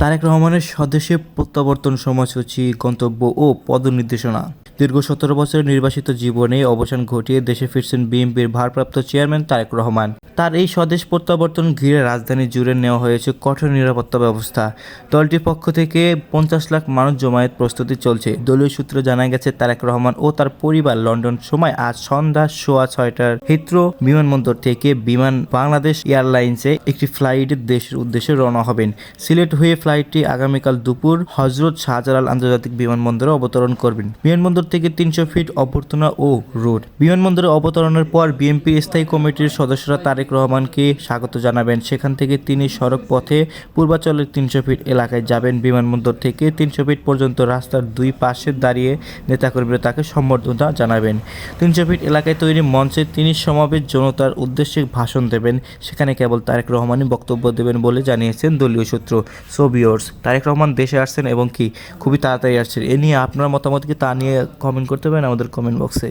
তারেক রহমানের স্বদেশে প্রত্যাবর্তন সময়সূচি, গন্তব্য ও পদনির্দেশনা। দীর্ঘ ১৭ বছরের নির্বাসিত জীবনে অবসান ঘটিয়ে দেশে ফিরছেন বিএনপির ভারপ্রাপ্ত চেয়ারম্যান তারেক রহমান। তার এই স্বদেশ প্রত্যাবর্তন ঘিরে রাজধানী জুড়ে নেওয়া হয়েছে কঠোর নিরাপত্তা ব্যবস্থা। দলটির পক্ষ থেকে ৫০ লাখ মানুষ জমায়েত প্রস্তুতি চলছে। দলীয় সূত্রে জানা গেছে, তারেক রহমান ও তার পরিবার লন্ডন সময় আজ সন্ধ্যা ৬:৩০ হিথ্রো বিমানবন্দর থেকে বাংলাদেশ এয়ারলাইন্সে একটি ফ্লাইটে দেশের উদ্দেশ্যে রওনা হবেন। সিলেট হয়ে ফ্লাইটটি আগামীকাল দুপুর হজরত শাহজালাল আন্তর্জাতিক বিমানবন্দরে অবতরণ করবেন। বিমানবন্দর থেকে ৩০০ ফিট অভ্যর্থনা ও রোড। বিমানবন্দরে অবতরণের পর বিএনপি স্থায়ী কমিটির সদস্যরা তারেক রহমানকে স্বাগত জানাবেন। সেখান থেকে তিনি সড়ক পথে পূর্বাঞ্চলের ৩০০ ফিট এলাকায় যাবেন। বিমানবন্দর থেকে ৩০০ ফিট পর্যন্ত রাস্তার দুই পাশে দাঁড়িয়ে নেতাকর্মীরা তাকে সম্বর্ধনা জানাবেন। ৩০০ ফিট এলাকায় তৈরি মঞ্চে তিনি সমাবেশ জনতার উদ্দেশ্যে ভাষণ দেবেন। সেখানে কেবল তারেক রহমানই বক্তব্য দেবেন বলে জানিয়েছেন দলীয় সূত্র। সো ভিউয়ার্স, তারেক রহমান দেশে আসছেন এবং খুবই তাড়াতাড়ি আসছেন। এ নিয়ে আপনার মতামত কি তা নিয়ে কমেন্ট করতে পারেন আমাদের কমেন্ট বক্সে।